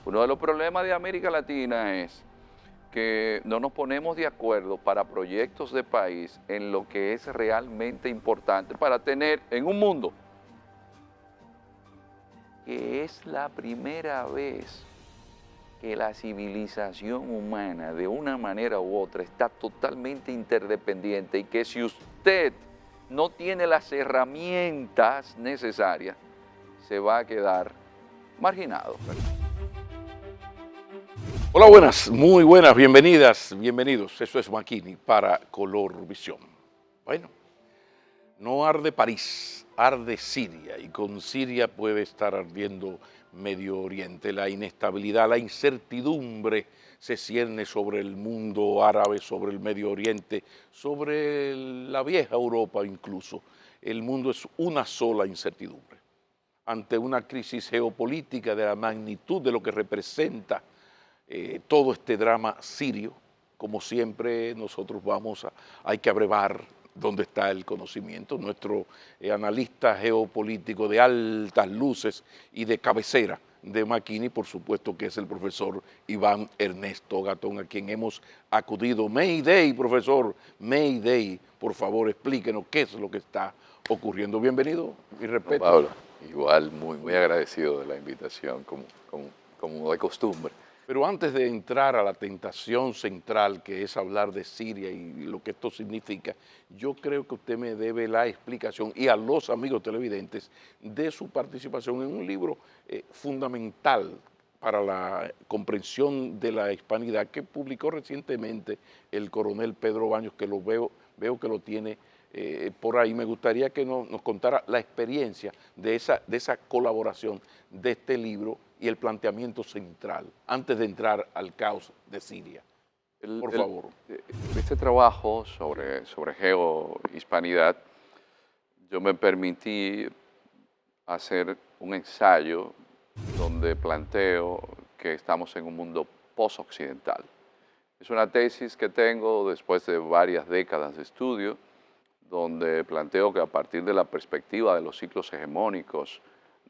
Uno de los problemas de América Latina es que no nos ponemos de acuerdo para proyectos de país en lo que es realmente importante para tener en un mundo que es la primera vez que la civilización humana de una manera u otra está totalmente interdependiente y que si usted no tiene las herramientas necesarias, se va a quedar marginado. Hola, buenas, muy buenas, bienvenidas, bienvenidos. Eso es Makini para Color Visión. Bueno, no arde París, arde Siria, y con Siria puede estar ardiendo Medio Oriente. La inestabilidad, la incertidumbre se cierne sobre el mundo árabe, sobre el Medio Oriente, sobre la vieja Europa incluso. El mundo es una sola incertidumbre. Ante una crisis geopolítica de la magnitud de lo que representa todo este drama sirio, como siempre nosotros hay que abrevar dónde está el conocimiento. Nuestro analista geopolítico de altas luces y de cabecera de Makini, por supuesto que es el profesor Iván Ernesto Gatón, a quien hemos acudido. Mayday, profesor, Mayday, por favor explíquenos qué es lo que está ocurriendo. Bienvenido y respeto. Pablo, igual muy agradecido de la invitación, como de costumbre. Pero antes de entrar a la tentación central, que es hablar de Siria y lo que esto significa, yo creo que usted me debe la explicación, y a los amigos televidentes, de su participación en un libro fundamental para la comprensión de la hispanidad que publicó recientemente el coronel Pedro Baños, que veo que lo tiene por ahí. Me gustaría que nos contara la experiencia de esa colaboración de este libro y el planteamiento central, antes de entrar al caos de Siria. Por favor. Este trabajo sobre geohispanidad, yo me permití hacer un ensayo donde planteo que estamos en un mundo post-occidental. Es una tesis que tengo después de varias décadas de estudio, donde planteo que a partir de la perspectiva de los ciclos hegemónicos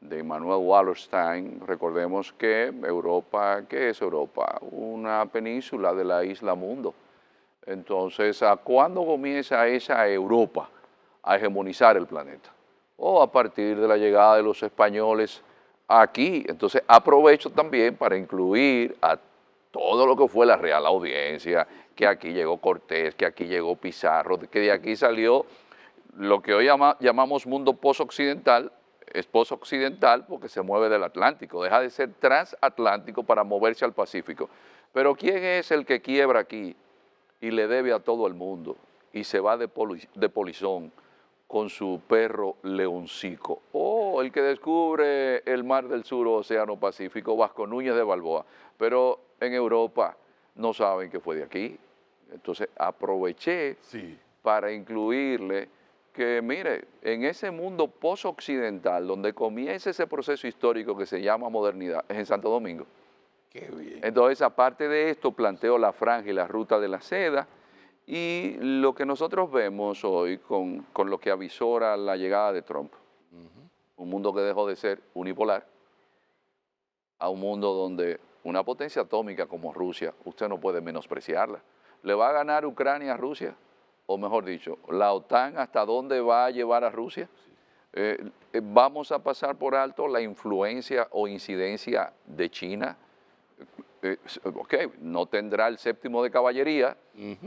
de Immanuel Wallerstein, recordemos que Europa, ¿qué es Europa? Una península de la isla mundo. Entonces, ¿a cuándo comienza esa Europa a hegemonizar el planeta? O a partir de la llegada de los españoles aquí. Entonces, aprovecho también para incluir a todo lo que fue la Real Audiencia, que aquí llegó Cortés, que aquí llegó Pizarro, que de aquí salió lo que hoy llamamos mundo post-occidental. Es post-occidental porque se mueve del Atlántico, deja de ser transatlántico para moverse al Pacífico. Pero ¿quién es el que quiebra aquí y le debe a todo el mundo y se va de polizón con su perro leoncico? O el que descubre el mar del sur o océano Pacífico, Vasco Núñez de Balboa. Pero en Europa no saben que fue de aquí. Entonces aproveché para incluirle que, mire, en ese mundo post-occidental, donde comienza ese proceso histórico que se llama modernidad, es en Santo Domingo. Qué bien. Entonces, aparte de esto, planteo la franja y la ruta de la seda y lo que nosotros vemos hoy con lo que avisora la llegada de Trump. Un mundo que dejó de ser unipolar a un mundo donde una potencia atómica como Rusia, usted no puede menospreciarla. ¿Le va a ganar Ucrania a Rusia? O mejor dicho, la OTAN hasta dónde va a llevar a Rusia. Vamos a pasar por alto la influencia o incidencia de China. Ok, no tendrá el séptimo de caballería,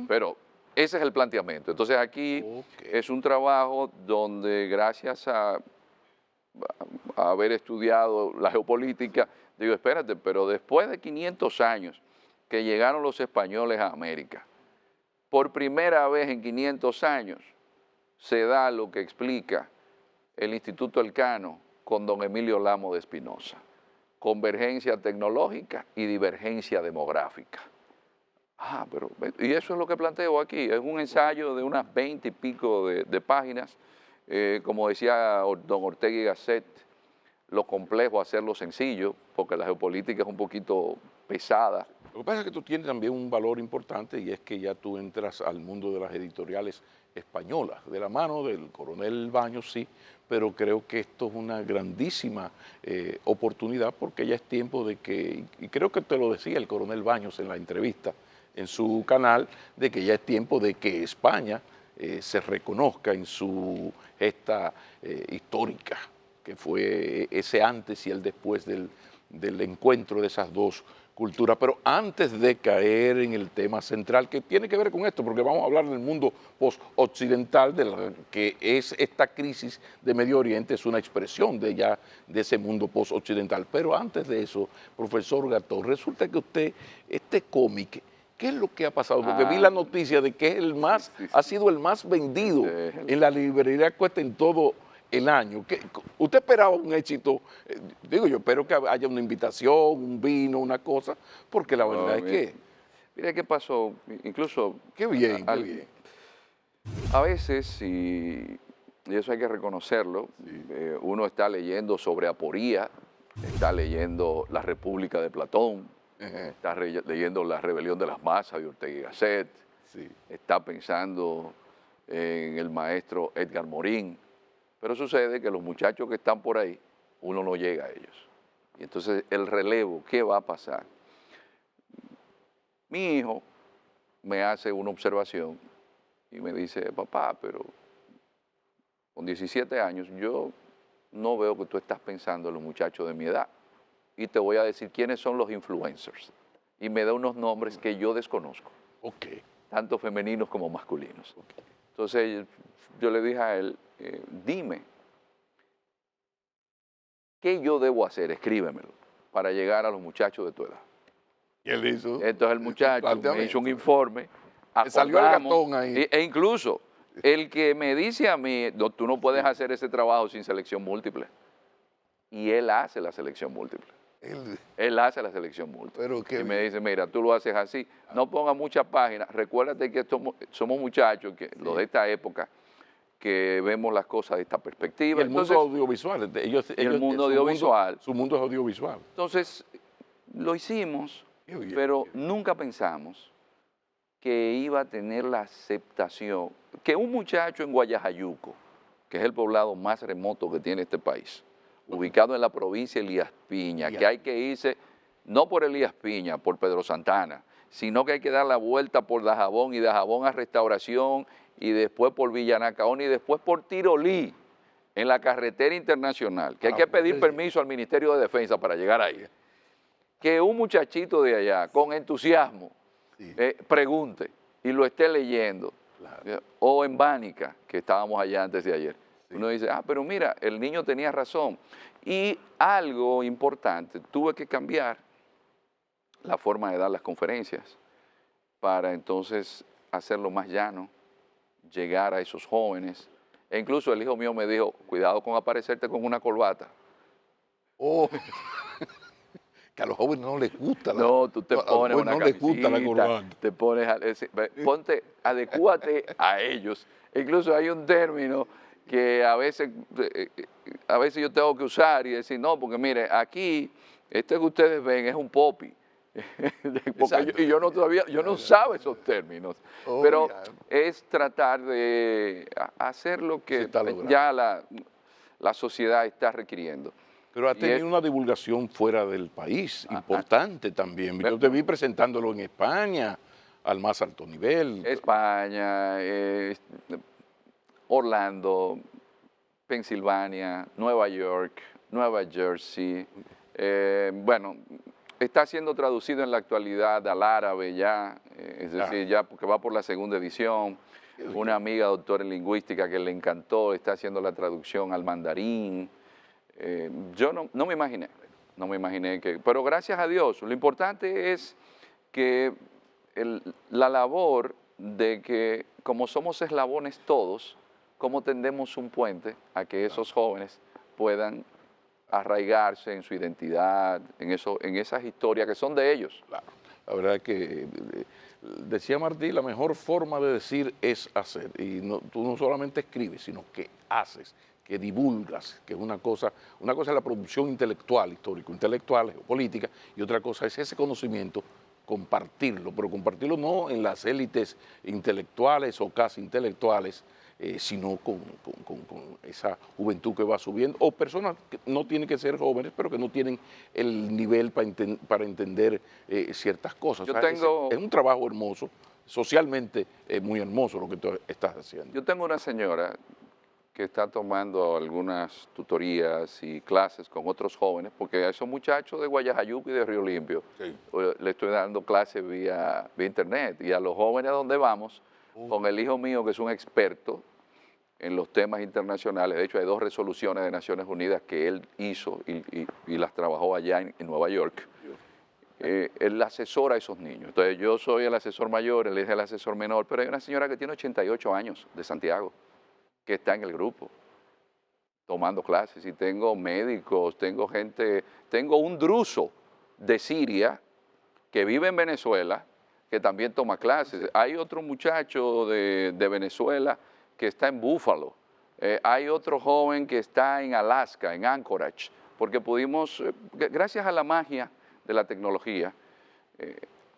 pero ese es el planteamiento. Entonces aquí es un trabajo donde gracias a haber estudiado la geopolítica, digo, espérate, pero después de 500 años que llegaron los españoles a América, por primera vez en 500 años se da lo que explica el Instituto Elcano con don Emilio Lamo de Espinosa: convergencia tecnológica y divergencia demográfica. Y eso es lo que planteo aquí. Es un ensayo de unas 20 y pico de páginas. Como decía don Ortega y Gasset, lo complejo hacerlo sencillo, porque la geopolítica es un poquito pesada. Lo que pasa es que tú tienes también un valor importante, y es que ya tú entras al mundo de las editoriales española, de la mano del coronel Baños, sí, pero creo que esto es una grandísima oportunidad porque ya es tiempo de que, y creo que te lo decía el coronel Baños en la entrevista en su canal, de que ya es tiempo de que España se reconozca en su gesta histórica, que fue ese antes y el después del encuentro de esas dos culturas. Pero antes de caer en el tema central, que tiene que ver con esto, porque vamos a hablar del mundo post-occidental, que es esta crisis de Medio Oriente, es una expresión de ese mundo post-occidental. Pero antes de eso, profesor Gatón, resulta que usted, este cómic, ¿qué es lo que ha pasado? Porque vi la noticia de que es ha sido el más vendido en la librería Cuesta en todo el año. ¿Usted esperaba un éxito? Digo, yo espero que haya una invitación, un vino, una cosa, porque la verdad es que... Mira qué pasó, incluso... Qué bien, qué bien. A veces, y eso hay que reconocerlo, uno está leyendo sobre aporía, está leyendo La República de Platón, está leyendo La Rebelión de las Masas de Ortega y Gasset, está pensando en el maestro Edgar Morin, pero sucede que los muchachos que están por ahí, uno no llega a ellos. Y entonces el relevo, ¿qué va a pasar? Mi hijo me hace una observación y me dice, papá, pero con 17 años yo no veo que tú estás pensando en los muchachos de mi edad. Y te voy a decir quiénes son los influencers. Y me da unos nombres que yo desconozco, tanto femeninos como masculinos. Entonces yo le dije a él, dime, ¿qué yo debo hacer? Escríbemelo, para llegar a los muchachos de tu edad. Y él hizo... Entonces el muchacho me hizo un informe. Salió el Gatón ahí. E incluso el que me dice a mí, no, tú no puedes hacer ese trabajo sin selección múltiple. Y él hace la selección múltiple. Él hace la selección múltiple. Y me dice, mira, tú lo haces así, no pongas muchas páginas. Recuérdate que somos muchachos, los de esta época, que vemos las cosas de esta perspectiva. Y el mundo audiovisual. El mundo audiovisual. Su mundo es audiovisual. Entonces, lo hicimos, pero nunca pensamos que iba a tener la aceptación, que un muchacho en Guayajayuco, que es el poblado más remoto que tiene este país, ubicado en la provincia de Elías Piña, que hay que irse, no por Elías Piña, por Pedro Santana, sino que hay que dar la vuelta por Dajabón y Dajabón a Restauración y después por Villanacaón y después por Tirolí, en la carretera internacional, que hay que pedir permiso al Ministerio de Defensa para llegar ahí. Que un muchachito de allá, con entusiasmo, pregunte y lo esté leyendo. O en Bánica, que estábamos allá antes de ayer. Uno dice, pero mira, el niño tenía razón. Y algo importante, tuve que cambiar la forma de dar las conferencias para entonces hacerlo más llano, llegar a esos jóvenes. E incluso el hijo mío me dijo, cuidado con aparecerte con una corbata. Que a los jóvenes no les gusta la No, tú te pones una camisita, la corbata. te pones, ponte, adecúate a ellos. Incluso hay un término que a veces yo tengo que usar y decir, no, porque mire, aquí, este que ustedes ven es un popi. Yo no sabo esos términos. Pero es tratar de hacer lo que ya la sociedad está requiriendo. Pero ha tenido una divulgación fuera del país, importante también. Yo te vi presentándolo en España, al más alto nivel. España, Orlando, Pensilvania, Nueva York, Nueva Jersey. Bueno, está siendo traducido en la actualidad al árabe ya, es decir, ya porque va por la segunda edición. Una amiga doctora en lingüística que le encantó, está haciendo la traducción al mandarín. Yo no me imaginé que, pero gracias a Dios, lo importante es que la labor de que como somos eslabones todos, cómo tendemos un puente a que esos jóvenes puedan arraigarse en su identidad, en esas historias que son de ellos. Claro. La verdad es que, decía Martí, la mejor forma de decir es hacer. Y tú no solamente escribes, sino que haces, que divulgas, que es una cosa es la producción intelectual, histórico-intelectual, geopolítica, y otra cosa es ese conocimiento compartirlo, pero compartirlo no en las élites intelectuales o casi intelectuales, sino con esa juventud que va subiendo, o personas que no tienen que ser jóvenes, pero que no tienen el nivel para entender ciertas cosas. Yo O sea, tengo, es un trabajo hermoso, socialmente muy hermoso lo que tú estás haciendo. yo tengo una señora que está tomando algunas tutorías y clases con otros jóvenes, porque a esos muchachos de Guayajayuco y de Río Limpio Sí. le estoy dando clases vía internet, y a los jóvenes a donde vamos, con el hijo mío que es un experto en los temas internacionales. De hecho, hay 2 resoluciones de Naciones Unidas que él hizo y las trabajó allá en Nueva York. Él asesora a esos niños. Entonces, yo soy el asesor mayor, él es el asesor menor, pero hay una señora que tiene 88 años de Santiago, que está en el grupo tomando clases, y tengo médicos, tengo gente, tengo un druso de Siria que vive en Venezuela, que también toma clases. Hay otro muchacho de Venezuela que está en Búfalo. Hay otro joven que está en Alaska, en Anchorage, porque pudimos, gracias a la magia de la tecnología,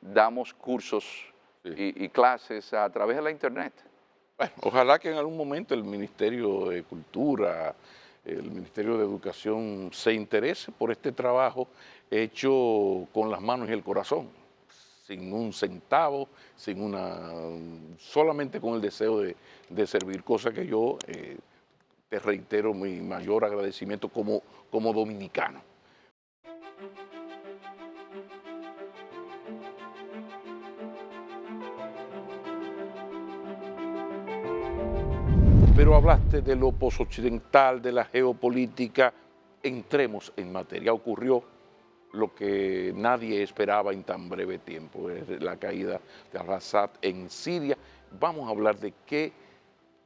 damos cursos Sí. y clases a través de la internet. Bueno, ojalá que en algún momento el Ministerio de Cultura, el Ministerio de Educación se interese por este trabajo hecho con las manos y el corazón, sin un centavo, solamente con el deseo de servir, cosa que yo te reitero mi mayor agradecimiento como dominicano. Pero hablaste de lo posoccidental, de la geopolítica. Entremos en materia. Ocurrió lo que nadie esperaba en tan breve tiempo, la caída de al-Assad en Siria. Vamos a hablar de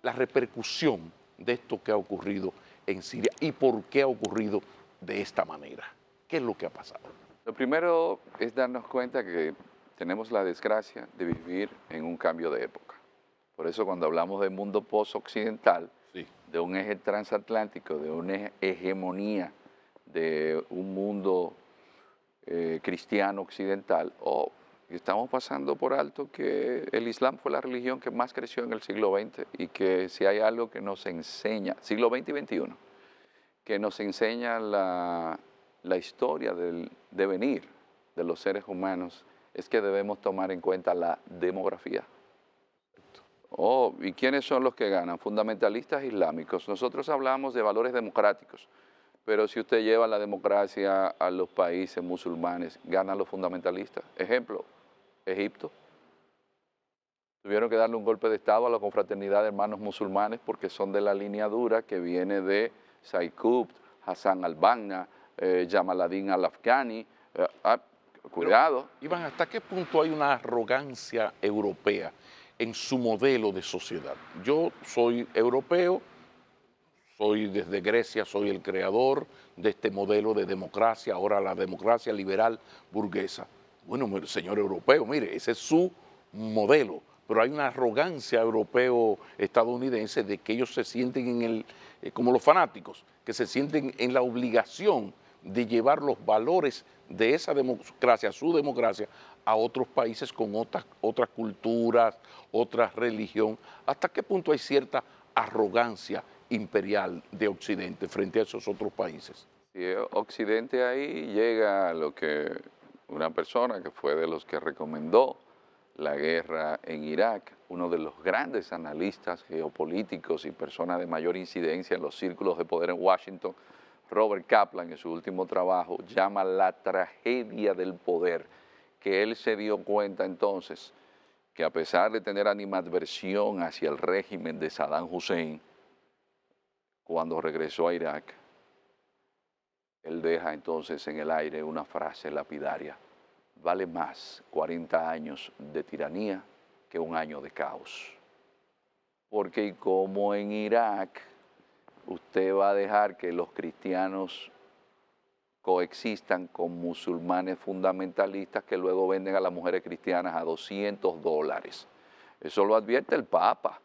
la repercusión de esto que ha ocurrido en Siria y por qué ha ocurrido de esta manera. ¿Qué es lo que ha pasado? Lo primero es darnos cuenta que tenemos la desgracia de vivir en un cambio de época. Por eso, cuando hablamos del mundo post-occidental, Sí. de un eje transatlántico, de una hegemonía de un mundo cristiano occidental, estamos pasando por alto que el Islam fue la religión que más creció en el siglo XX, y que si hay algo que nos enseña, siglo XX y XXI, que nos enseña la historia del devenir de los seres humanos, es que debemos tomar en cuenta la demografía. ¿Y quiénes son los que ganan? Fundamentalistas islámicos. Nosotros hablamos de valores democráticos, pero si usted lleva la democracia a los países musulmanes, ganan los fundamentalistas. Ejemplo, Egipto. Tuvieron que darle un golpe de Estado a la confraternidad de hermanos musulmanes porque son de la línea dura que viene de Said Qutb, Hassan al-Banna, Jamal ad-Din al-Afghani. Cuidado. Pero, Iván, ¿hasta qué punto hay una arrogancia europea en su modelo de sociedad? Yo soy europeo, soy desde Grecia, soy el creador de este modelo de democracia, ahora la democracia liberal burguesa. Bueno, señor europeo, mire, ese es su modelo, pero hay una arrogancia europeo-estadounidense de que ellos se sienten como los fanáticos, que se sienten en la obligación de llevar los valores de esa democracia, su democracia, a otros países con otras culturas, otra religión. ¿Hasta qué punto hay cierta arrogancia imperial de Occidente frente a esos otros países? Si Occidente ahí llega a lo que una persona que fue de los que recomendó la guerra en Irak, uno de los grandes analistas geopolíticos y personas de mayor incidencia en los círculos de poder en Washington, Robert Kaplan, en su último trabajo, llama la tragedia del poder, que él se dio cuenta entonces que a pesar de tener animadversión hacia el régimen de Saddam Hussein, cuando regresó a Irak, él deja entonces en el aire una frase lapidaria: vale más 40 años de tiranía que un año de caos. Porque como en Irak usted va a dejar que los cristianos coexistan con musulmanes fundamentalistas que luego venden a las mujeres cristianas a $200. Eso lo advierte el Papa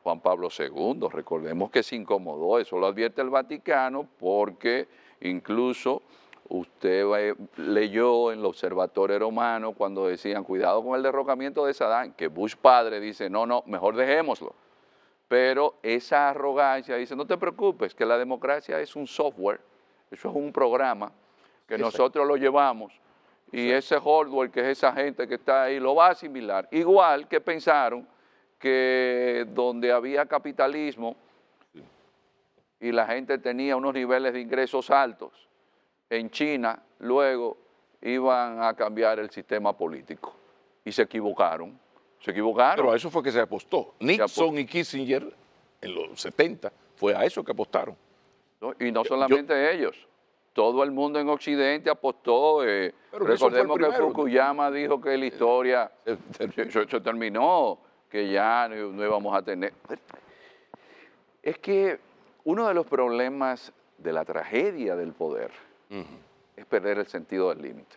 Juan Pablo II. Recordemos que se incomodó. Eso lo advierte el Vaticano porque incluso leyó en el Observatorio Romano cuando decían, cuidado con el derrocamiento de Saddam, que Bush padre dice, no, no, mejor dejémoslo. Pero esa arrogancia dice, no te preocupes, que la democracia es un software, eso es un programa que nosotros lo llevamos y ese hardware, que es esa gente que está ahí, lo va a asimilar. Igual que pensaron que donde había capitalismo y la gente tenía unos niveles de ingresos altos, en China luego iban a cambiar el sistema político. Y se equivocaron. Se equivocaron. Pero a eso fue que se apostó. Nixon y Kissinger en los 70 fue a eso que apostaron. Y no solamente ellos. Todo el mundo en Occidente apostó. Recordemos que Fukuyama dijo que la historia se terminó, que ya no íbamos a tener. Es que uno de los problemas de la tragedia del poder es perder el sentido del límite.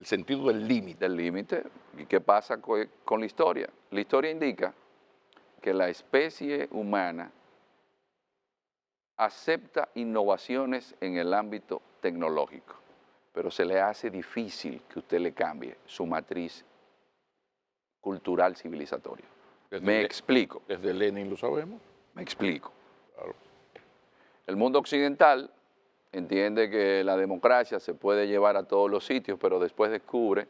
El sentido del límite. Del límite. ¿Y qué pasa con la historia? La historia indica que la especie humana acepta innovaciones en el ámbito tecnológico, pero se le hace difícil que usted le cambie su matriz cultural civilizatoria. Me explico. Desde Lenin lo sabemos. Me explico. Claro. El mundo occidental entiende que la democracia se puede llevar a todos los sitios, pero después descubre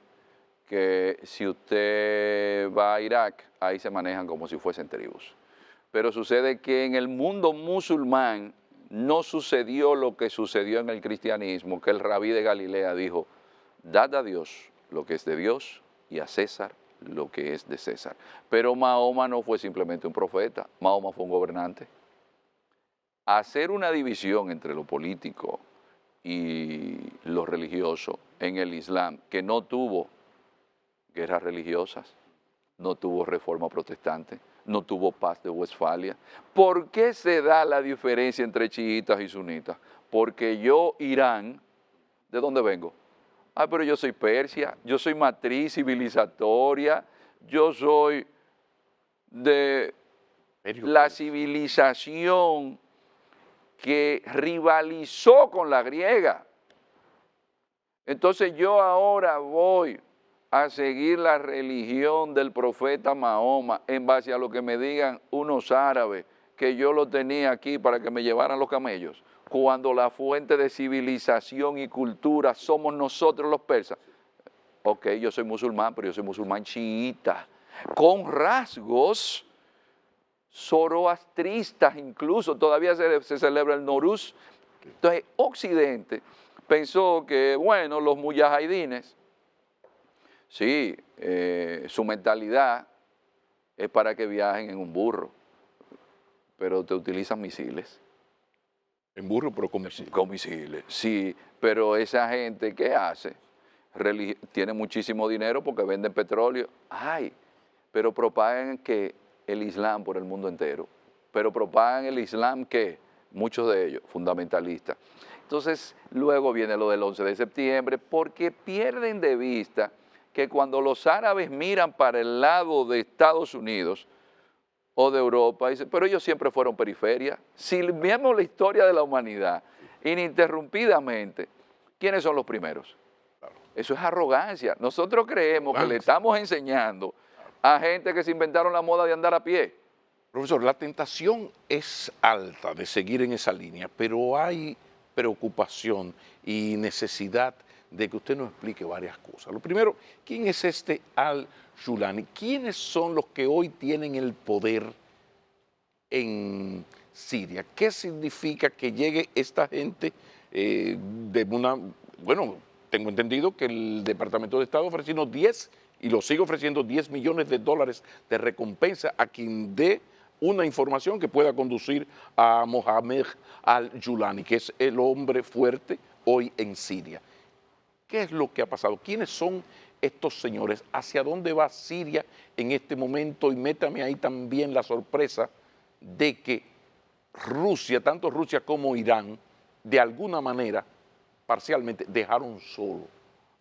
que si usted va a Irak, ahí se manejan como si fuesen tribus. Pero sucede que en el mundo musulmán no sucedió lo que sucedió en el cristianismo, que el rabí de Galilea dijo, dad a Dios lo que es de Dios y a César lo que es de César. Pero Mahoma no fue simplemente un profeta, Mahoma fue un gobernante. Hacer una división entre lo político y lo religioso en el Islam, que no tuvo guerras religiosas, no tuvo reforma protestante, no tuvo paz de Westfalia. ¿Por qué se da la diferencia entre chiitas y sunitas? Porque yo, Irán, ¿de dónde vengo? Ah, pero yo soy Persia, yo soy matriz civilizatoria, yo soy de la civilización que rivalizó con la griega. Entonces yo ahora voy a seguir la religión del profeta Mahoma en base a lo que me digan unos árabes que yo lo tenía aquí para que me llevaran los camellos, cuando la fuente de civilización y cultura somos nosotros los persas. Ok, yo soy musulmán, pero yo soy musulmán chiita, con rasgos zoroastristas incluso, todavía se celebra el Noruz. Entonces, Occidente pensó que, bueno, los mujahidines, sí, su mentalidad es para que viajen en un burro, pero te utilizan misiles. En burro, pero con misiles. Con misiles, sí, pero esa gente, ¿qué hace? Tiene muchísimo dinero porque venden petróleo. Ay, pero propagan que el Islam por el mundo entero. Pero propagan el Islam que muchos de ellos, fundamentalistas. Entonces, luego viene lo del 11 de septiembre, porque pierden de vista que cuando los árabes miran para el lado de Estados Unidos o de Europa, dicen, pero ellos siempre fueron periferia. Si vemos la historia de la humanidad ininterrumpidamente, ¿quiénes son los primeros? Claro. Eso es arrogancia. Nosotros creemos que le estamos enseñando a gente que se inventaron la moda de andar a pie. Profesor, la tentación es alta de seguir en esa línea, pero hay preocupación y necesidad de que usted nos explique varias cosas. Lo primero, ¿quién es este al-Julani? ¿Quiénes son los que hoy tienen el poder en Siria? ¿Qué significa que llegue esta gente de una... Bueno, tengo entendido que el Departamento de Estado ofreciendo 10 y lo sigue ofreciendo $10 millones de recompensa a quien dé una información que pueda conducir a Mohamed al-Julani, que es el hombre fuerte hoy en Siria. ¿Qué es lo que ha pasado? ¿Quiénes son estos señores? ¿Hacia dónde va Siria en este momento? Y métame ahí también la sorpresa de que Rusia, tanto Rusia como Irán, de alguna manera, parcialmente, dejaron solo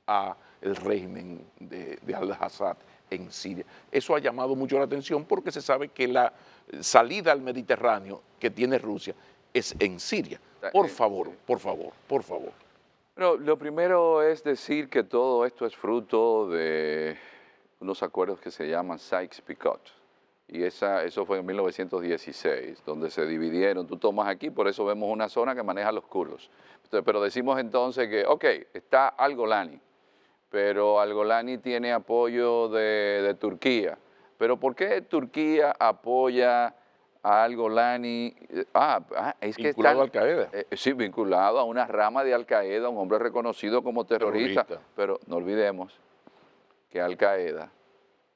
a el régimen de al-Assad en Siria. Eso ha llamado mucho la atención porque se sabe que la salida al Mediterráneo que tiene Rusia es en Siria. Por favor, por favor, por favor. Pero lo primero es decir que todo esto es fruto de unos acuerdos que se llaman Sykes-Picot. Y eso fue en 1916, donde se dividieron. Tú tomas aquí, por eso vemos una zona que maneja los kurdos. Pero decimos entonces que, ok, está Al-Golani, pero Al-Golani tiene apoyo de Turquía. Pero ¿por qué Turquía apoya a Al-Golani? Es que Vinculado a están, Al-Qaeda, sí, vinculado a una rama de Al-Qaeda, un hombre reconocido como terrorista. terrorista. Pero no olvidemos que Al-Qaeda,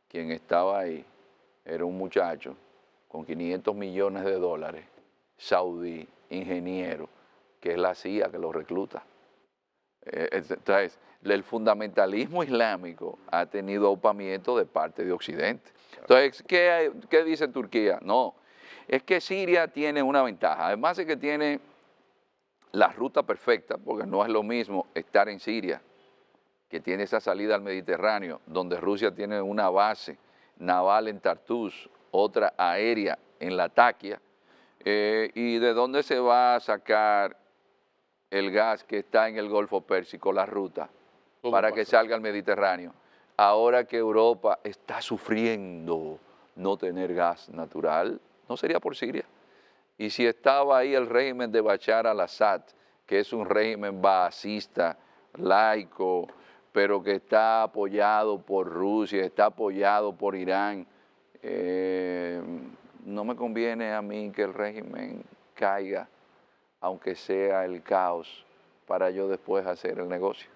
quien estaba ahí, era un muchacho con 500 millones de dólares, saudí, ingeniero, que es la CIA que lo recluta. Entonces, el fundamentalismo islámico ha tenido aupamiento de parte de Occidente. Entonces, ¿qué dice Turquía? No, es que Siria tiene una ventaja, además de que tiene la ruta perfecta, porque no es lo mismo estar en Siria, que tiene esa salida al Mediterráneo, donde Rusia tiene una base naval en Tartus, otra aérea en Latakia, y de dónde se va a sacar el gas que está en el Golfo Pérsico, la ruta, Todo para pasa. que salga al Mediterráneo. Ahora que Europa está sufriendo no tener gas natural, no sería por Siria. Y si estaba ahí el régimen de Bashar al-Assad, que es un régimen baasista, laico, pero que está apoyado por Rusia, está apoyado por Irán, no me conviene a mí que el régimen caiga, aunque sea el caos, para yo después hacer el negocio.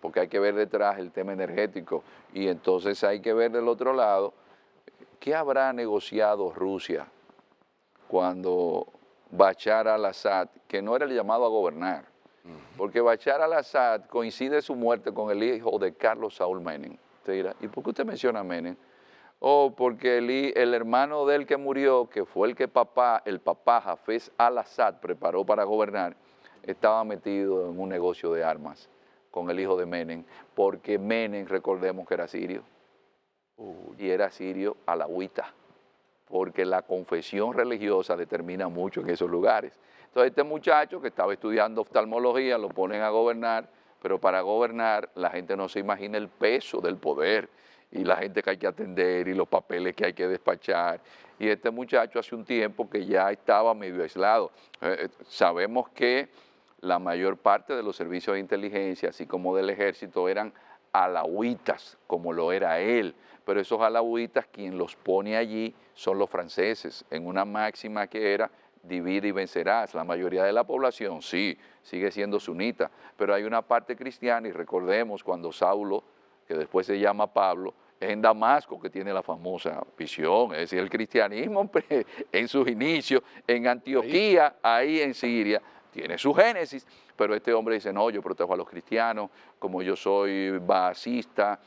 Porque hay que ver detrás el tema energético y entonces hay que ver del otro lado qué habrá negociado Rusia cuando Bashar al-Assad, que no era el llamado a gobernar, porque Bashar al-Assad coincide su muerte con el hijo de Carlos Saúl Menem. Usted dirá, ¿y por qué usted menciona a Menem? Porque el hermano de él que murió, que fue el papá Hafez al-Assad preparó para gobernar, estaba metido en un negocio de armas con el hijo de Menem, porque Menem, recordemos que era sirio, y era sirio alawita, porque la confesión religiosa determina mucho en esos lugares. Entonces este muchacho que estaba estudiando oftalmología lo ponen a gobernar, pero para gobernar la gente no se imagina el peso del poder y la gente que hay que atender y los papeles que hay que despachar. Y este muchacho hace un tiempo que ya estaba medio aislado. Sabemos que la mayor parte de los servicios de inteligencia, así como del ejército, eran alauitas, como lo era él. Pero esos alauitas, quien los pone allí son los franceses, en una máxima que era divide y vencerás. La mayoría de la población, sí, sigue siendo sunita, pero hay una parte cristiana y recordemos cuando Saulo, que después se llama Pablo, es en Damasco que tiene la famosa visión, es decir, el cristianismo en sus inicios, en Antioquía, ahí en Siria, tiene su génesis, pero este hombre dice, no, yo protejo a los cristianos, como yo soy baasista,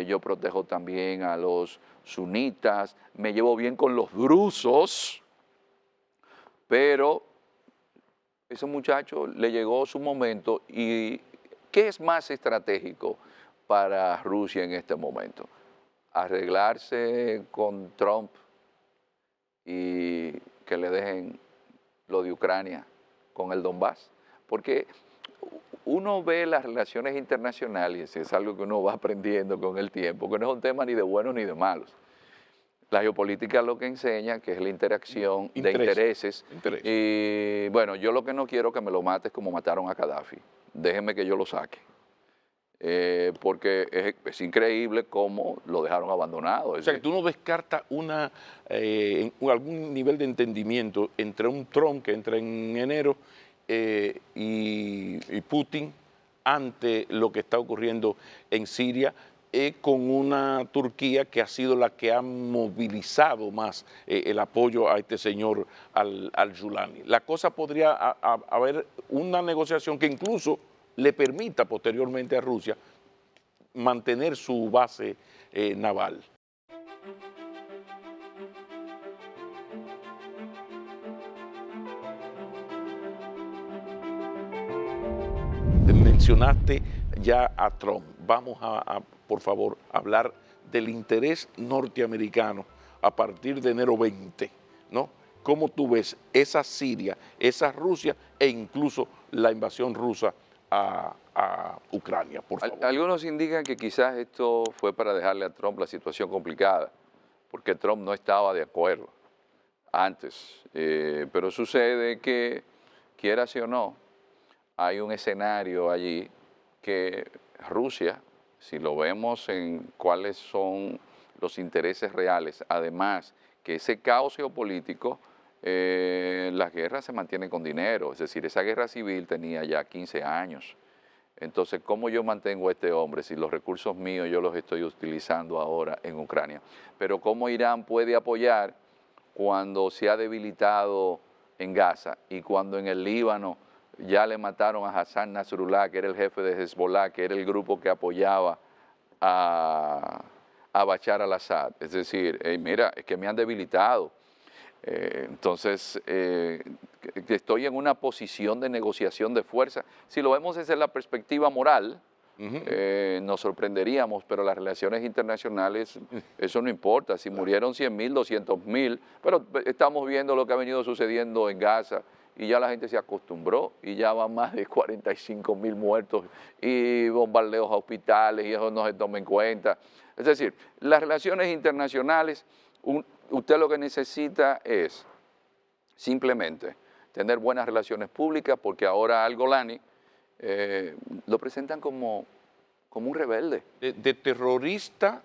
yo protejo también a los sunitas, me llevo bien con los drusos, pero ese muchacho le llegó su momento y ¿qué es más estratégico para Rusia en este momento? Arreglarse con Trump y que le dejen lo de Ucrania con el Donbass, porque uno ve las relaciones internacionales, es algo que uno va aprendiendo con el tiempo, que no es un tema ni de buenos ni de malos. La geopolítica lo que enseña, que es la interacción de intereses. Y bueno, yo lo que no quiero que me lo mates como mataron a Gaddafi. Déjenme que yo lo saque. Porque es increíble cómo lo dejaron abandonado. O sea, que tú no descartas algún nivel de entendimiento entre un Trump que entra en enero y Putin ante lo que está ocurriendo en Siria, con una Turquía que ha sido la que ha movilizado más el apoyo a este señor al-Julani. La cosa podría haber una negociación que incluso le permita posteriormente a Rusia mantener su base naval. Mencionaste ya a Trump. Vamos por favor, hablar del interés norteamericano a partir de enero 20, ¿no? ¿Cómo tú ves esa Siria, esa Rusia e incluso la invasión rusa a Ucrania, por favor. Algunos indican que quizás esto fue para dejarle a Trump la situación complicada, porque Trump no estaba de acuerdo antes. Pero sucede que, quiera sí o no, hay un escenario allí que Rusia, si lo vemos en cuáles son los intereses reales, además que ese caos geopolítico, las guerras se mantienen con dinero, es decir, esa guerra civil tenía ya 15 años. Entonces, ¿cómo yo mantengo a este hombre si los recursos míos yo los estoy utilizando ahora en Ucrania? Pero ¿cómo Irán puede apoyar cuando se ha debilitado en Gaza y cuando en el Líbano ya le mataron a Hassan Nasrallah, que era el jefe de Hezbollah, que era el grupo que apoyaba a Bashar al-Assad? Es decir, mira, es que me han debilitado. Entonces, que estoy en una posición de negociación de fuerza. Si lo vemos desde la perspectiva moral, nos sorprenderíamos, pero las relaciones internacionales, eso no importa. Si murieron 100.000, 200.000, pero estamos viendo lo que ha venido sucediendo en Gaza y ya la gente se acostumbró y ya van más de 45.000 muertos y bombardeos a hospitales y eso no se toma en cuenta. Es decir, las relaciones internacionales, usted lo que necesita es simplemente tener buenas relaciones públicas, porque ahora al Golani lo presentan como un rebelde. De terrorista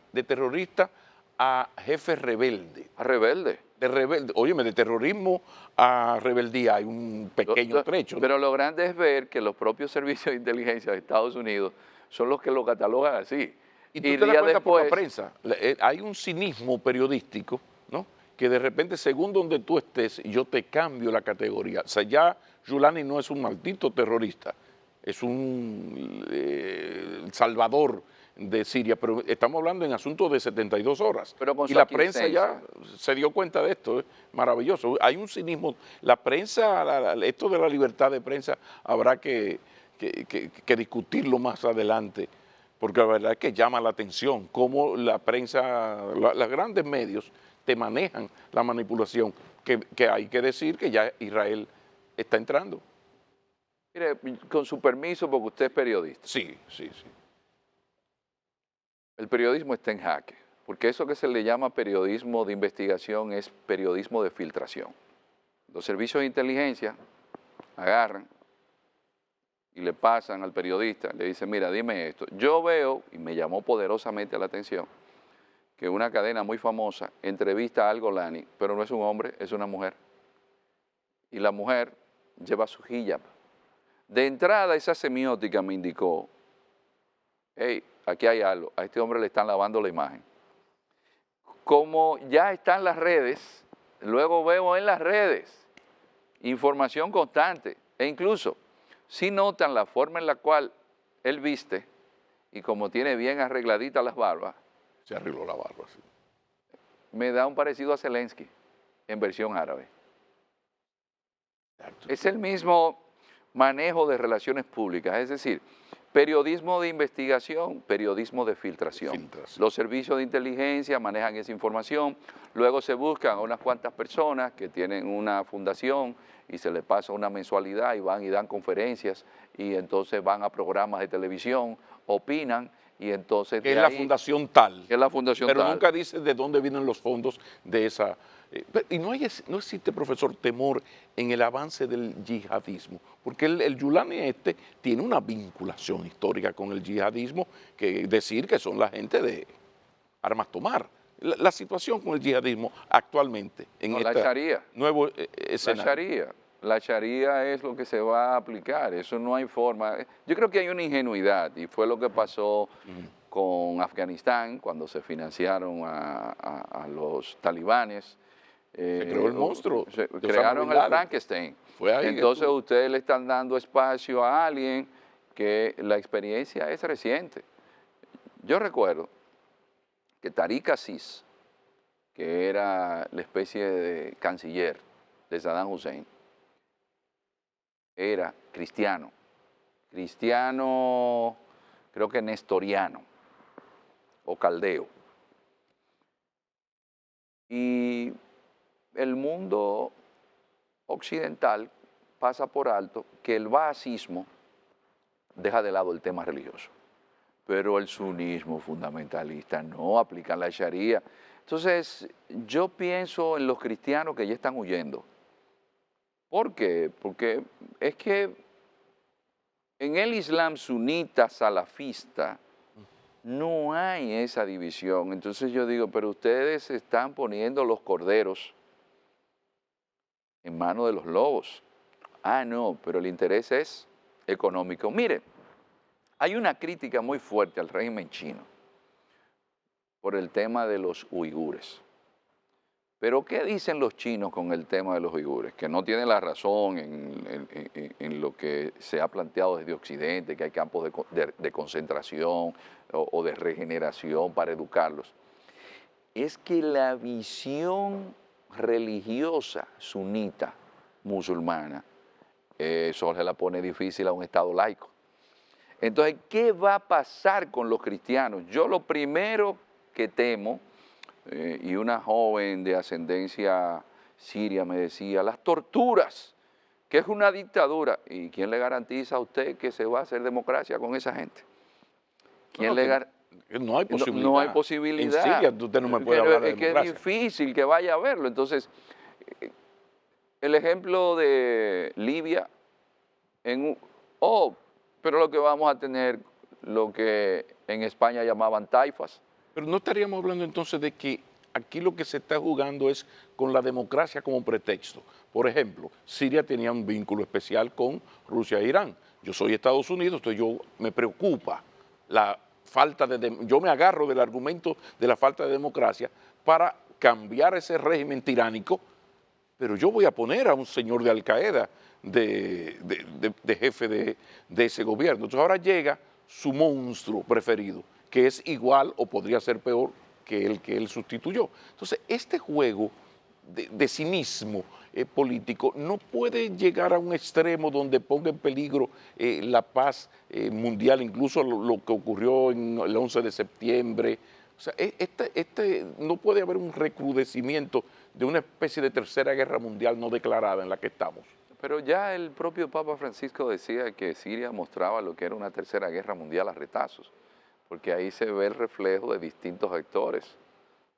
a jefe rebelde. A rebelde. De rebelde, óyeme, de terrorismo a rebeldía hay un pequeño trecho, ¿no? Pero lo grande es ver que los propios servicios de inteligencia de Estados Unidos son los que lo catalogan así. Y tú te das cuenta por la prensa, hay un cinismo periodístico, ¿no? Que de repente, según donde tú estés, yo te cambio la categoría. O sea, ya Giuliani no es un maldito terrorista, es un salvador de Siria, pero estamos hablando en asuntos de 72 horas. Y la prensa ya se dio cuenta de esto, es maravilloso. Hay un cinismo, la prensa, esto de la libertad de prensa habrá que discutirlo más adelante, porque la verdad es que llama la atención cómo la prensa, los grandes medios te manejan la manipulación, que hay que decir que ya Israel está entrando. Mire, con su permiso, porque usted es periodista. Sí. El periodismo está en jaque, porque eso que se le llama periodismo de investigación es periodismo de filtración. Los servicios de inteligencia agarran y le pasan al periodista, le dicen, mira, dime esto. Yo veo, y me llamó poderosamente la atención, que una cadena muy famosa entrevista a Al Golani, pero no es un hombre, es una mujer. Y la mujer lleva su hijab. De entrada, esa semiótica me indicó, hey, aquí hay algo, a este hombre le están lavando la imagen. Como ya están las redes, luego veo en las redes información constante, e incluso si notan la forma en la cual él viste y como tiene bien arregladitas las barbas. Se arregló la barba, sí. Me da un parecido a Zelensky en versión árabe. Exacto. Es el mismo manejo de relaciones públicas, es decir, periodismo de investigación, periodismo de filtración. Los servicios de inteligencia manejan esa información, luego se buscan a unas cuantas personas que tienen una fundación y se les pasa una mensualidad y van y dan conferencias y entonces van a programas de televisión, opinan y entonces... Que es la fundación tal. Que es la fundación tal. Pero nunca dice de dónde vienen los fondos de esa... y no existe, profesor, temor en el avance del yihadismo, porque el Giuliani tiene una vinculación histórica con el yihadismo, que decir que son la gente de armas tomar. La situación con el yihadismo actualmente en la Sharia. Nuevo escenario. La Sharia es lo que se va a aplicar, eso no hay forma. Yo creo que hay una ingenuidad y fue lo que pasó con Afganistán cuando se financiaron a los talibanes. Se creó el monstruo. Crearon el Frankenstein. Entonces ustedes le están dando espacio a alguien que la experiencia es reciente. Yo recuerdo que Tariq Aziz, que era la especie de canciller de Saddam Hussein, era cristiano, creo que nestoriano o caldeo. Y el mundo occidental pasa por alto que el baasismo deja de lado el tema religioso. Pero el sunismo fundamentalista no aplica la Sharia. Entonces, yo pienso en los cristianos que ya están huyendo. ¿Por qué? Porque es que en el Islam sunita, salafista, no hay esa división. Entonces yo digo, pero ustedes están poniendo los corderos en manos de los lobos. Ah, no, pero el interés es económico. Mire, hay una crítica muy fuerte al régimen chino por el tema de los uigures. Pero ¿qué dicen los chinos con el tema de los uigures? Que no tienen la razón en lo que se ha planteado desde Occidente, que hay campos de concentración o de regeneración para educarlos. Es que la visión religiosa sunita, musulmana, eso se la pone difícil a un Estado laico. Entonces, ¿qué va a pasar con los cristianos? Yo lo primero que temo, y una joven de ascendencia siria me decía, las torturas, que es una dictadura. ¿Y quién le garantiza a usted que se va a hacer democracia con esa gente? ¿Quién le garantiza? No hay posibilidad. No hay posibilidad. En Siria usted no me puede hablar de democracia. Es que es difícil que vaya a verlo. Entonces, el ejemplo de Libia, pero lo que vamos a tener, lo que en España llamaban taifas. Pero no estaríamos hablando entonces de que aquí lo que se está jugando es con la democracia como pretexto. Por ejemplo, Siria tenía un vínculo especial con Rusia e Irán. Yo soy Estados Unidos, entonces me preocupa la falta yo me agarro del argumento de la falta de democracia para cambiar ese régimen tiránico, pero yo voy a poner a un señor de Al Qaeda de jefe de ese gobierno. Entonces ahora llega su monstruo preferido, que es igual o podría ser peor que el que él sustituyó. Entonces, este juego de cinismo político no puede llegar a un extremo donde ponga en peligro la paz mundial, incluso lo que ocurrió en el 11 de septiembre. O sea, no puede haber un recrudecimiento de una especie de tercera guerra mundial no declarada en la que estamos. Pero ya el propio Papa Francisco decía que Siria mostraba lo que era una tercera guerra mundial a retazos, porque ahí se ve el reflejo de distintos actores.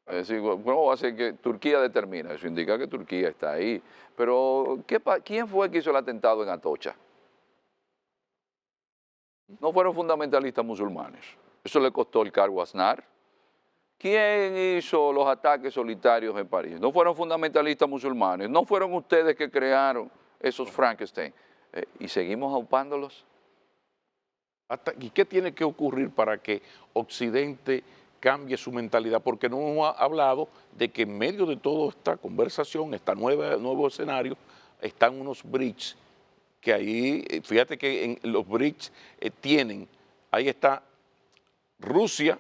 Es decir, ¿cómo va a ser que Turquía determina? Eso indica que Turquía está ahí. Pero, ¿quién fue el que hizo el atentado en Atocha? No fueron fundamentalistas musulmanes. Eso le costó el cargo a Aznar. ¿Quién hizo los ataques solitarios en París? No fueron fundamentalistas musulmanes. No fueron ustedes que crearon esos Frankenstein. ¿Y seguimos aupándolos? ¿Y qué tiene que ocurrir para que Occidente cambie su mentalidad? Porque no hemos hablado de que en medio de toda esta conversación, nuevo escenario, están unos BRICS, que ahí, fíjate que en los BRICS ahí está Rusia,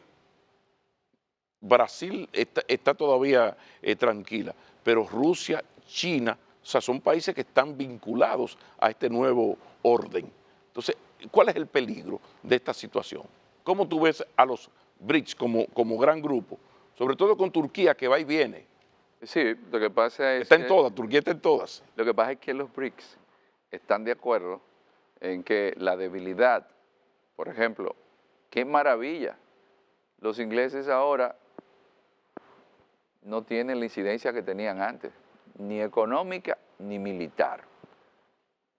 Brasil está todavía tranquila, pero Rusia, China, o sea, son países que están vinculados a este nuevo orden. Entonces, ¿cuál es el peligro de esta situación? ¿Cómo tú ves a los BRICS como gran grupo? Sobre todo con Turquía, que va y viene. Sí, lo que pasa es está en todas, Turquía está en todas. Lo que pasa es que los BRICS están de acuerdo en que la debilidad, por ejemplo, qué maravilla, los ingleses ahora no tienen la incidencia que tenían antes, ni económica ni militar.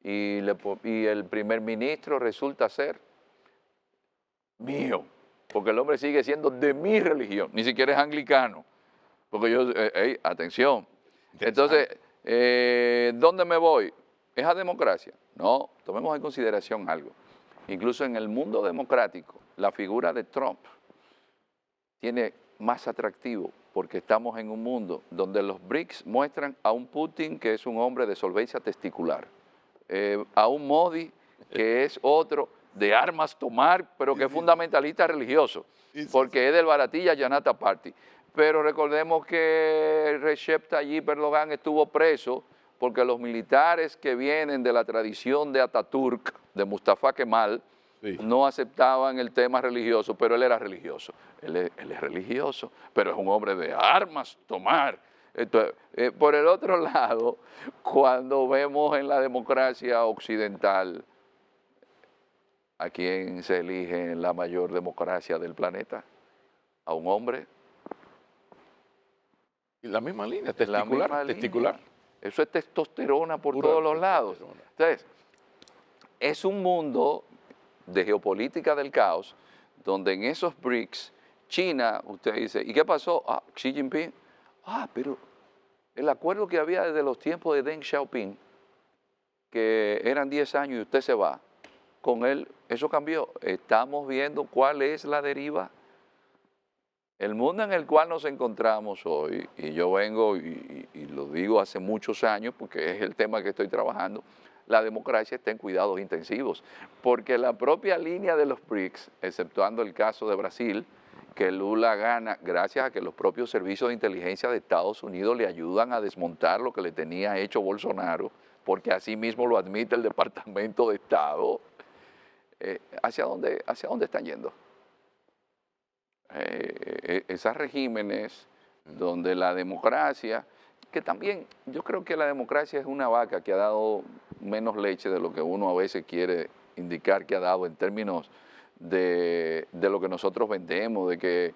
Y el primer ministro resulta ser mío, porque el hombre sigue siendo de mi religión, ni siquiera es anglicano, porque yo, atención. Entonces, ¿dónde me voy? ¿Es a democracia? No, tomemos en consideración algo. Incluso en el mundo democrático, la figura de Trump tiene más atractivo porque estamos en un mundo donde los BRICS muestran a un Putin que es un hombre de solvencia testicular, a un Modi que es otro de armas tomar, pero que es fundamentalista religioso, porque es del Baratilla Janata Party. Pero recordemos que Recep Tayyip Erdogan estuvo preso porque los militares que vienen de la tradición de Ataturk, de Mustafa Kemal, no aceptaban el tema religioso, pero él era religioso. Él es religioso, pero es un hombre de armas tomar. Entonces, por el otro lado, cuando vemos en la democracia occidental, ¿A quién se elige en la mayor democracia del planeta? ¿A un hombre? Y la misma línea, En la testicular, misma testicular. línea. Eso es testosterona por Pura todos los lados. testosterona. Entonces, es un mundo de geopolítica del caos, donde en esos BRICS, China, usted dice, ¿y qué pasó? Ah, Xi Jinping. Ah, pero el acuerdo que había desde los tiempos de Deng Xiaoping, que eran 10 años y usted se va, con él, eso cambió. Estamos viendo cuál es la deriva. El mundo en el cual nos encontramos hoy, y yo vengo y lo digo hace muchos años porque es el tema que estoy trabajando, la democracia está en cuidados intensivos, porque la propia línea de los BRICS, exceptuando el caso de Brasil, que Lula gana gracias a que los propios servicios de inteligencia de Estados Unidos le ayudan a desmontar lo que le tenía hecho Bolsonaro, porque así mismo lo admite el Departamento de Estado. ¿Hacia dónde están yendo? Esos regímenes donde la democracia, que también yo creo que la democracia es una vaca que ha dado menos leche de lo que uno a veces quiere indicar que ha dado en términos de lo que nosotros vendemos, de que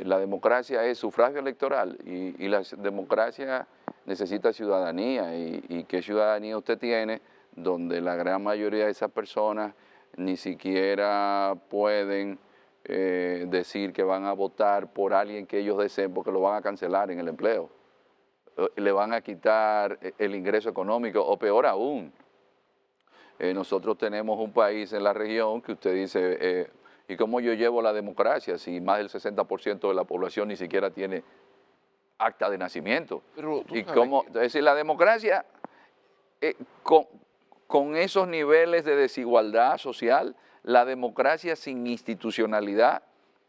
la democracia es sufragio electoral y la democracia necesita ciudadanía y qué ciudadanía usted tiene donde la gran mayoría de esas personas ni siquiera pueden decir que van a votar por alguien que ellos deseen porque lo van a cancelar en el empleo, le van a quitar el ingreso económico o peor aún. Nosotros tenemos un país en la región que usted dice, ¿y cómo yo llevo la democracia si más del 60% de la población ni siquiera tiene acta de nacimiento? Pero tú ¿Y sabes cómo? Es decir, la democracia eh, con, con esos niveles de desigualdad social, la democracia sin institucionalidad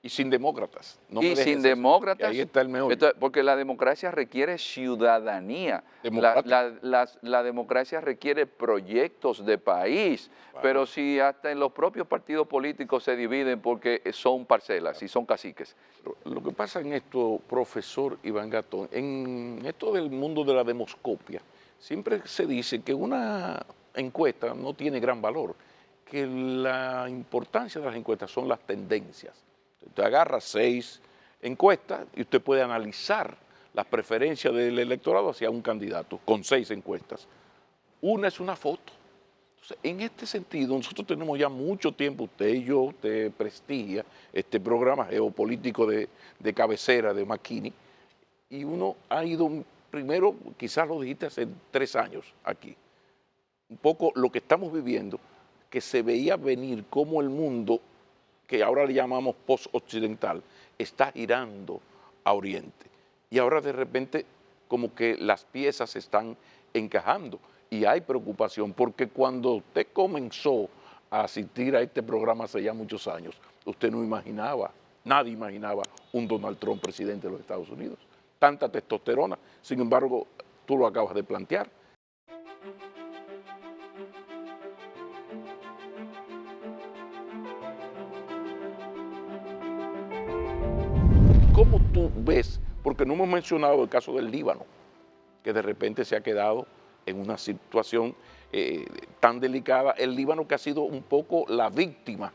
y sin demócratas. No me y dejes sin eso, que demócratas, ahí está el meollo. entonces, porque la democracia requiere ciudadanía, Democrática. la democracia requiere proyectos de país, Claro. pero si hasta en los propios partidos políticos se dividen porque son parcelas y son caciques. Lo que pasa en esto, profesor Iván Gatón, en esto del mundo de la demoscopia, siempre se dice que una encuesta no tiene gran valor, que la importancia de las encuestas son las tendencias. Usted agarra 6 encuestas y usted puede analizar las preferencias del electorado hacia un candidato con 6 encuestas. Una es una foto. Entonces, en este sentido, nosotros tenemos ya mucho tiempo, usted y yo, usted prestigia este programa geopolítico de cabecera de McKinney, y uno ha ido, primero, quizás lo dijiste hace 3 años aquí, un poco lo que estamos viviendo, que se veía venir como el mundo, que ahora le llamamos post-occidental, está girando a Oriente. Y ahora de repente como que las piezas se están encajando y hay preocupación porque cuando usted comenzó a asistir a este programa hace ya muchos años, usted no imaginaba, nadie imaginaba un Donald Trump presidente de los Estados Unidos. Tanta testosterona, sin embargo, tú lo acabas de plantear. ¿Cómo tú ves? Porque no hemos mencionado el caso del Líbano, que de repente se ha quedado en una situación tan delicada. El Líbano que ha sido un poco la víctima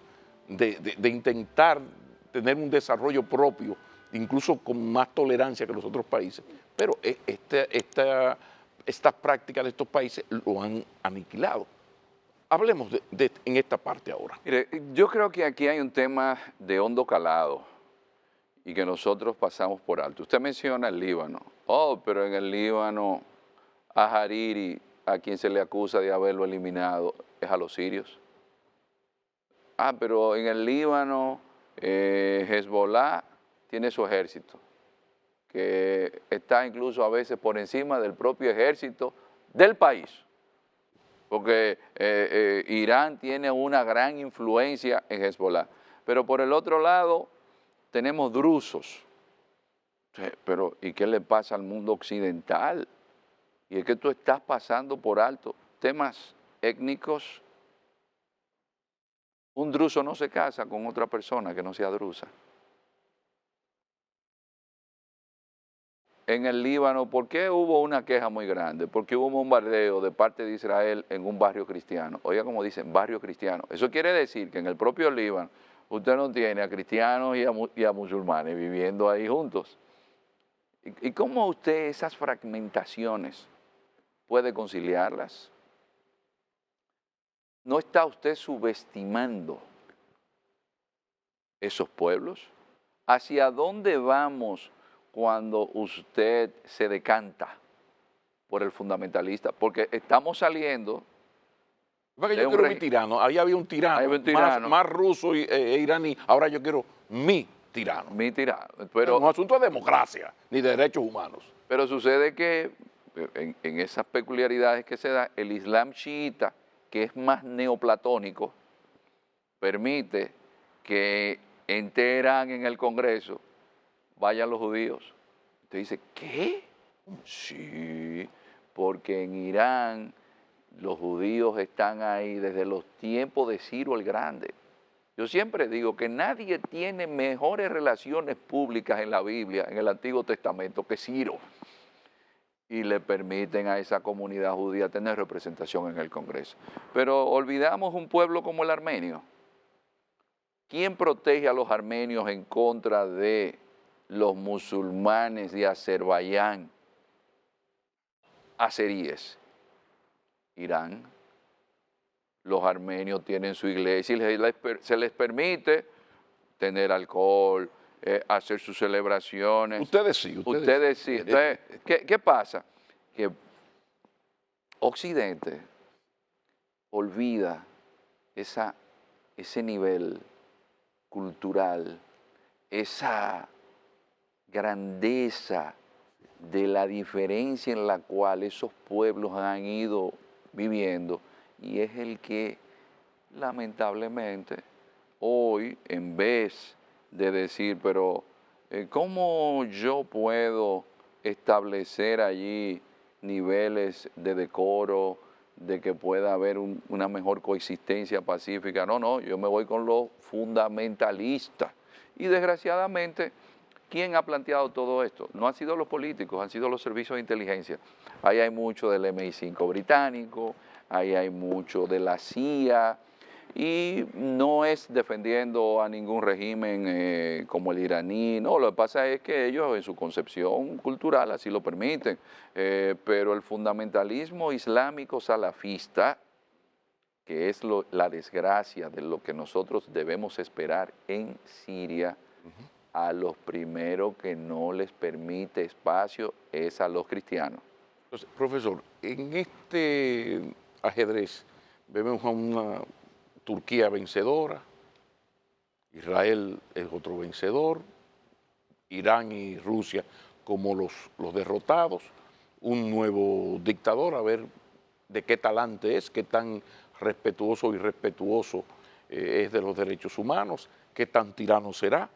de intentar tener un desarrollo propio, incluso con más tolerancia que los otros países. Pero estas prácticas de estos países lo han aniquilado. Hablemos en esta parte ahora. Mire, yo creo que aquí hay un tema de hondo calado y que nosotros pasamos por alto. Usted menciona el Líbano. Oh, pero en el Líbano a Hariri, a quien se le acusa de haberlo eliminado, es a los sirios. Ah, pero en el Líbano Hezbollah tiene su ejército, que está incluso a veces por encima del propio ejército del país. Porque Irán tiene una gran influencia en Hezbollah. Pero por el otro lado, tenemos drusos. Pero, ¿y qué le pasa al mundo occidental? Y es que tú estás pasando por alto temas étnicos. Un druso no se casa con otra persona que no sea drusa. en el Líbano, ¿por qué hubo una queja muy grande? Porque hubo un bombardeo de parte de Israel en un barrio cristiano. Oiga, como dicen, barrio cristiano. Eso quiere decir que en el propio Líbano usted no tiene a cristianos y a musulmanes viviendo ahí juntos. ¿Y cómo usted esas fragmentaciones puede conciliarlas? ¿No está usted subestimando esos pueblos? ¿Hacia dónde vamos cuando usted se decanta por el fundamentalista? Porque estamos saliendo Porque de yo un quiero mi régimen. tirano. Ahí había un Hay tirano, un tirano, más ruso e iraní. Ahora yo quiero mi tirano. mi tirano. No es Pero, un asunto de democracia ni de derechos humanos. pero sucede que en esas peculiaridades que se da, el Islam chiita, que es más neoplatónico, permite que en Teherán, en el Congreso, vayan los judíos. Usted dice, ¿qué? Sí, porque en Irán los judíos están ahí desde los tiempos de Ciro el Grande. Yo siempre digo que nadie tiene mejores relaciones públicas en la Biblia, en el Antiguo Testamento, que Ciro. Y le permiten a esa comunidad judía tener representación en el Congreso. Pero olvidamos un pueblo como el armenio. ¿Quién protege a los armenios en contra de los musulmanes de Azerbaiyán? Azeríes. Irán. Los armenios tienen su iglesia y se les permite tener alcohol, hacer sus celebraciones. Ustedes sí. Ustedes sí. Entonces, ¿qué pasa? Que Occidente olvida ese nivel cultural, esa grandeza de la diferencia en la cual esos pueblos han ido viviendo, y es el que lamentablemente hoy, en vez de decir, pero ¿cómo yo puedo establecer allí niveles de decoro, de que pueda haber una mejor coexistencia pacífica? No, yo me voy con los fundamentalistas. Y desgraciadamente, ¿quién ha planteado todo esto? No han sido los políticos, han sido los servicios de inteligencia. Ahí hay mucho del MI5 británico, ahí hay mucho de la CIA, y no es defendiendo a ningún régimen como el iraní, no, lo que pasa es que ellos en su concepción cultural así lo permiten, pero el fundamentalismo islámico salafista, que es la desgracia de lo que nosotros debemos esperar en Siria, a los primeros que no les permite espacio es a los cristianos. Entonces, profesor, en este ajedrez vemos a una Turquía vencedora, Israel es otro vencedor, Irán y Rusia como los derrotados, un nuevo dictador, a ver de qué talante es, qué tan respetuoso o irrespetuoso es de los derechos humanos, qué tan tirano será,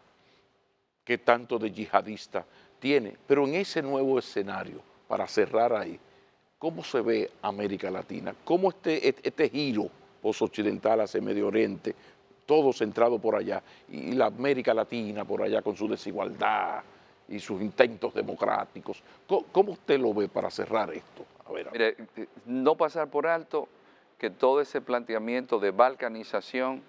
qué tanto de yihadista tiene. Pero en ese nuevo escenario, para cerrar ahí, ¿cómo se ve América Latina? ¿Cómo este giro posoccidental hacia Medio Oriente, todo centrado por allá, y la América Latina por allá con su desigualdad y sus intentos democráticos? ¿Cómo usted lo ve para cerrar esto? A ver. Mire, no pasar por alto que todo ese planteamiento de balcanización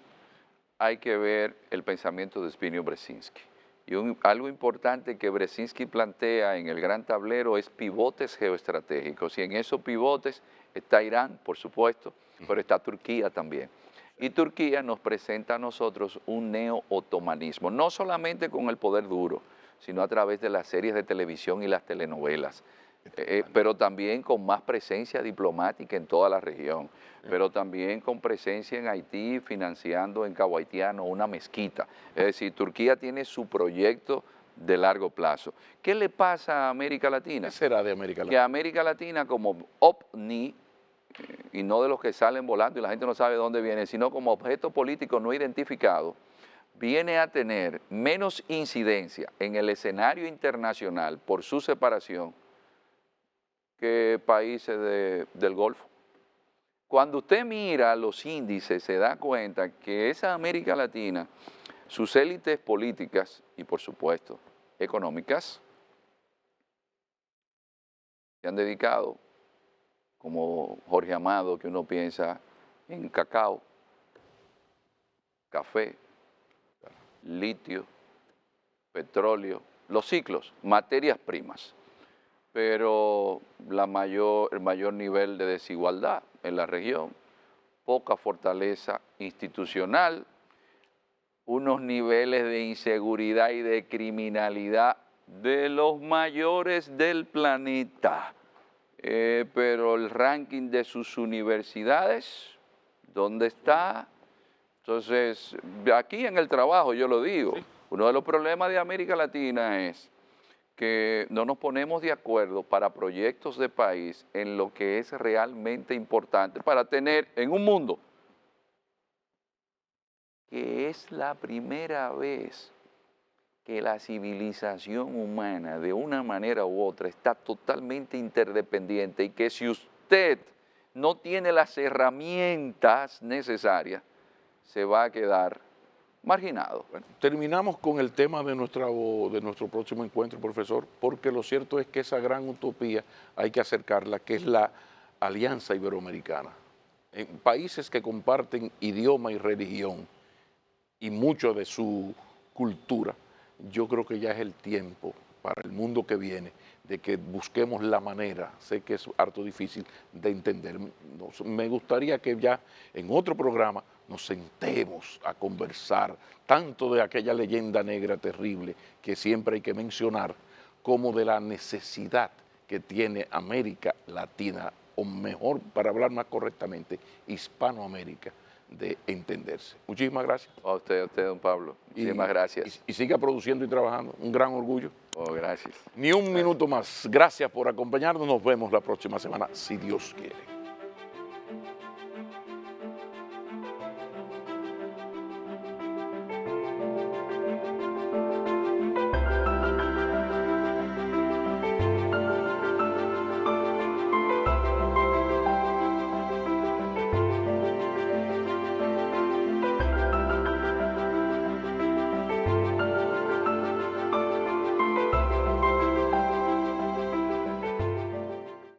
hay que ver el pensamiento de Zbigniew Brzezinski. Y algo importante que Brzezinski plantea en el gran tablero es pivotes geoestratégicos. Y en esos pivotes está Irán, por supuesto, pero está Turquía también. Y Turquía nos presenta a nosotros un neo-otomanismo, no solamente con el poder duro, sino a través de las series de televisión y las telenovelas, pero también con más presencia diplomática en toda la región, pero también con presencia en Haití, financiando en Cabo Haitiano una mezquita. Es decir, Turquía tiene su proyecto de largo plazo. ¿Qué le pasa a América Latina? ¿Qué será de América Que Latina? América Latina, como ovni, y no de los que salen volando y la gente no sabe de dónde vienen, sino como objeto político no identificado, viene a tener menos incidencia en el escenario internacional por su separación que países del Golfo. Cuando usted mira los índices, se da cuenta que esa América Latina, sus élites políticas y por supuesto económicas, se han dedicado, como Jorge Amado, que uno piensa en cacao, café, litio, petróleo, los ciclos, materias primas, pero el mayor nivel de desigualdad en la región, poca fortaleza institucional, unos niveles de inseguridad y de criminalidad de los mayores del planeta. Pero el ranking de sus universidades, ¿dónde está? Entonces, aquí en el trabajo, yo lo digo, uno de los problemas de América Latina es que no nos ponemos de acuerdo para proyectos de país en lo que es realmente importante para tener en un mundo que es la primera vez que la civilización humana de una manera u otra está totalmente interdependiente y que si usted no tiene las herramientas necesarias, se va a quedar marginado. Bueno, terminamos con el tema de nuestro próximo encuentro, profesor, porque lo cierto es que esa gran utopía hay que acercarla, que es la Alianza Iberoamericana. En países que comparten idioma y religión y mucho de su cultura, yo creo que ya es el tiempo para el mundo que viene de que busquemos la manera, sé que es harto difícil de entender. Me gustaría que ya en otro programa nos sentemos a conversar tanto de aquella leyenda negra terrible que siempre hay que mencionar, como de la necesidad que tiene América Latina, o mejor, para hablar más correctamente, Hispanoamérica, de entenderse. Muchísimas gracias. A usted, don Pablo. Muchísimas gracias. Y siga produciendo y trabajando. Un gran orgullo. Oh, gracias. Ni un minuto más. Gracias por acompañarnos. Nos vemos la próxima semana, si Dios quiere.